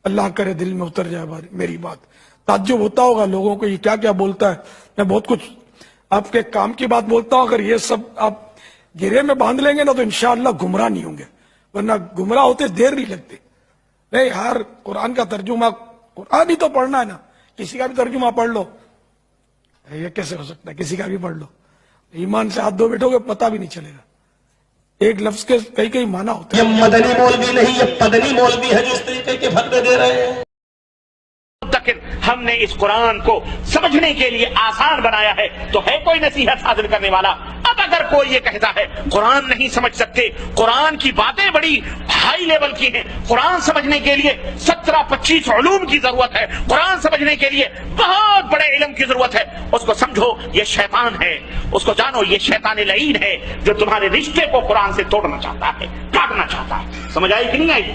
اللہ کرے دل میں اتر جائے میری بات. تعجب ہوتا ہوگا لوگوں کو یہ کیا کیا بولتا ہے. میں بہت کچھ آپ کے کام کی بات بولتا ہوں. اگر یہ سب آپ گرے میں باندھ لیں گے نا تو انشاءاللہ گمراہ نہیں ہوں گے, ورنہ گمراہ ہوتے دیر نہیں لگتی. نہیں یار, قرآن کا ترجمہ, قرآن ہی تو پڑھنا ہے نا, کسی کا بھی ترجمہ پڑھ لو. یہ کیسے ہو سکتا ہے؟ کسی کا بھی پڑھ لو, ایمان سے ہاتھ دھو بیٹھو گے پتہ بھی نہیں چلے گا. ایک لفظ کے کئی کئی معنی ہوتے ہیں. یہ مدنی مولوی نہیں, یہ پدنی مولوی ہے جو اس طریقے کے فتوے دے رہے ہیں. ہم نے اس قرآن کو سمجھنے کے لیے آسان بنایا ہے تو ہے کوئی نصیحت حاصل کرنے والا. اب اگر کوئی یہ کہتا ہے قرآن نہیں سمجھ سکتے, قرآن کی باتیں بڑی ہائی لیول کی ہیں, قرآن سمجھنے کے لیے 17-25 علوم کی ضرورت ہے, قرآن سمجھنے کے لیے بہت بڑے علم کی ضرورت ہے, اس کو سمجھو یہ شیطان ہے, اس کو جانو یہ شیطان لعین ہے جو تمہارے رشتے کو قرآن سے توڑنا چاہتا ہے, کاٹنا چاہتا ہے. سمجھ آئی کہ نہیں آئی؟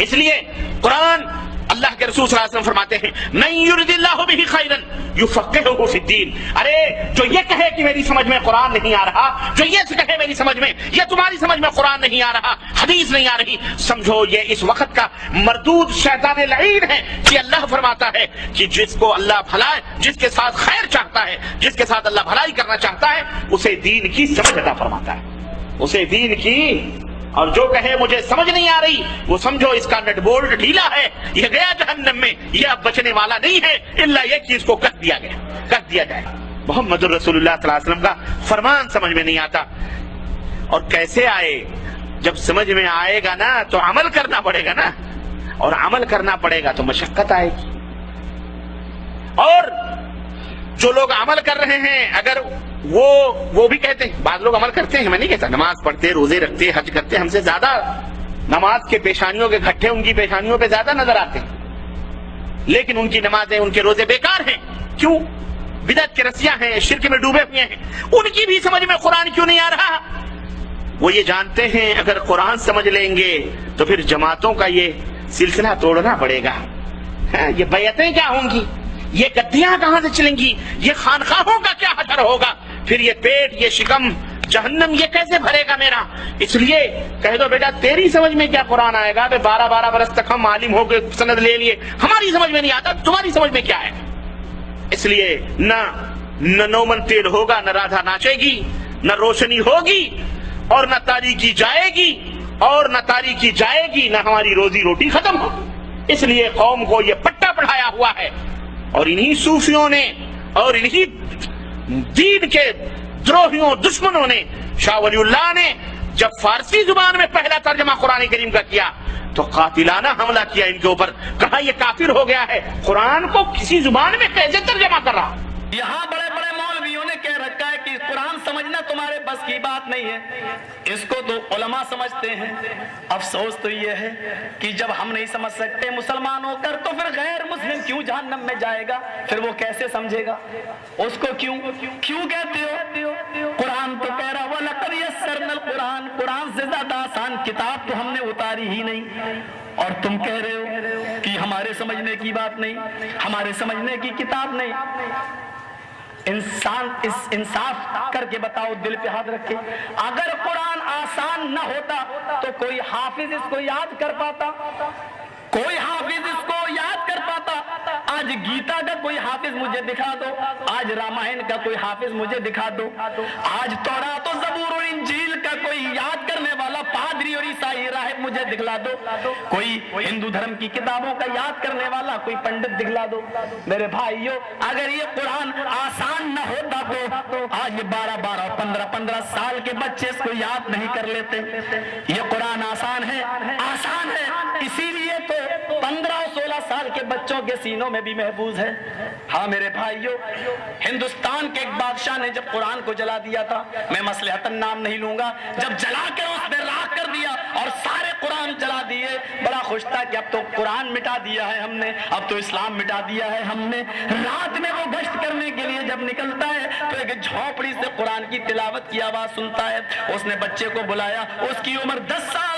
اس لیے قرآن, اللہ کے رسول صلی اللہ علیہ وسلم فرماتے ہیں من یرد اللہ بہ خیرا یفقہہ فی الدین. ارے جو یہ کہے کہ میری سمجھ میں قرآن نہیں آ رہا, جو یہ کہے میری سمجھ میں, یہ تمہاری سمجھ میں قرآن نہیں آ رہا, حدیث نہیں آ رہی, سمجھو یہ اس وقت کا مردود شیطان لعین ہے. کہ اللہ فرماتا ہے کہ جس کو اللہ بھلائی, جس کے ساتھ خیر چاہتا ہے, جس کے ساتھ اللہ بھلائی کرنا چاہتا ہے, اسے دین کی سمجھ عطا فرماتا ہے, اسے دین کی. اور جو کہے مجھے سمجھ نہیں آ رہی, وہ سمجھو اس کا نٹ بولٹ ڈھیلا ہے, یہ گیا جہنم میں, یہ اب بچنے والا نہیں ہے الا یہ کہ اس کو کہہ دیا جائے. محمد الرسول اللہ صلی اللہ علیہ وسلم کا فرمان سمجھ میں نہیں آتا. اور کیسے آئے؟ جب سمجھ میں آئے گا نا تو عمل کرنا پڑے گا نا, اور عمل کرنا پڑے گا تو مشقت آئے گی. اور جو لوگ عمل کر رہے ہیں, اگر وہ بھی کہتے ہیں, بعض لوگ عمل کرتے ہیں, میں نہیں کہتا, نماز پڑھتے, روزے رکھتے, حج کرتے, ہم سے زیادہ نماز کے پیشانیوں کے گھٹے ان کی پیشانیوں پہ زیادہ نظر آتے ہیں, لیکن ان کی نمازیں, ان کے روزے بیکار ہیں. کیوں؟ بدعت کے رسیاں ہیں, شرک میں ڈوبے ہوئے ہیں. ان کی بھی سمجھ میں قرآن کیوں نہیں آ رہا؟ وہ یہ جانتے ہیں اگر قرآن سمجھ لیں گے تو پھر جماعتوں کا یہ سلسلہ توڑنا پڑے گا, یہ بیعتیں کیا ہوں گی, یہ گدیاں کہاں سے چلیں گی, یہ خانقاہوں کا کیا حشر ہوگا, پھر یہ پیٹ, یہ شکم, جہنم یہ کیسے بھرے گا میرا. اس لیے کہہ دو بیٹا تیری سمجھ میں کیا قرآن آئے گا, 12 برس تک ہم عالم ہو کے سند لے لیے, ہماری سمجھ میں نہیں آتا, تمہاری سمجھ میں کیا ہے. اس لیے نہ نومن تیل ہوگا, نہ رادھا ناچے گی, نہ روشنی ہوگی, اور نہ تاریکی جائے گی, اور نہ تاریکی جائے گی, نہ ہماری روزی روٹی ختم ہوگی. اس لیے قوم کو یہ پٹا پڑھایا ہوا ہے, اور انہی صوفیوں نے اور انہی دین کے دروہیوں, دشمنوں نے, شاہ ولی اللہ نے جب فارسی زبان میں پہلا ترجمہ قرآن کریم کا کیا تو قاتلانہ حملہ کیا ان کے اوپر, کہا یہ کافر ہو گیا ہے, قرآن کو کسی زبان میں کیسے ترجمہ کر رہا. یہاں بڑے بڑے مولویوں نے کہہ رکھا ہے کہ قرآن سمجھنا تمہارے بس کی بات نہیں ہے, اس کو تو علماء سمجھتے ہیں. افسوس تو یہ ہے کہ جب ہم نہیں سمجھ سکتے مسلمان ہو کر, تو پھر غیر مسلم کیوں جہنم میں جائے گا, پھر وہ کیسے سمجھے گا, اس کو کیوں کہتے ہو. قرآن تو کہہ رہا وَلَقَدْ يَسَّرْنَا الْقُرْآنَ, قرآن سے زیادہ آسان کتاب تو ہم نے اتاری ہی نہیں, اور تم کہہ رہے ہو کہ ہمارے سمجھنے کی بات نہیں, ہمارے سمجھنے کی کتاب نہیں. انصاف کر کے بتاؤ, دل پہ ہاتھ رکھے, اگر قرآن آسان نہ ہوتا تو کوئی حافظ اس کو یاد کر پاتا, کوئی حافظ اس کو یاد کر پاتا. آج گیتا کا کوئی حافظ مجھے دکھا دو, آج رامائن کا کوئی حافظ مجھے دکھا دو, آج تورات و زبور اور انجیل کا کوئی یاد کرنے والا پادری اور عیسائی راہب مجھے دکھلا دو, کوئی ہندو دھرم کی کتابوں کا یاد کرنے والا کوئی پنڈت دکھلا دو. میرے بھائیو, اگر یہ قرآن آسان نہ ہوتا تو آج 12 15 سال کے بچے اس کو یاد نہیں کر لیتے. یہ قرآن آسان ہے, آسان ہے, اسی لیے تو 15-16 سال کے بچوں کے سینوں میں بھی محفوظ ہے. ہاں میرے بھائیو, ہندوستان کے ایک بادشاہ نے جب قرآن کو جلا دیا تھا, میں مصلحتاً نام نہیں لوں گا, جب جلا کے اس نے راکھ کر دیا اور سارے قرآن جلا دیے, بڑا خوش تھا کہ اب تو قرآن مٹا دیا ہے ہم نے, اب تو اسلام مٹا دیا ہے ہم نے. رات میں وہ گشت کرنے کے لیے جب نکلتا ہے تو ایک جھونپڑی سے قرآن کی تلاوت کی آواز سنتا ہے. اس نے بچے کو بلایا, اس کی عمر 10 سال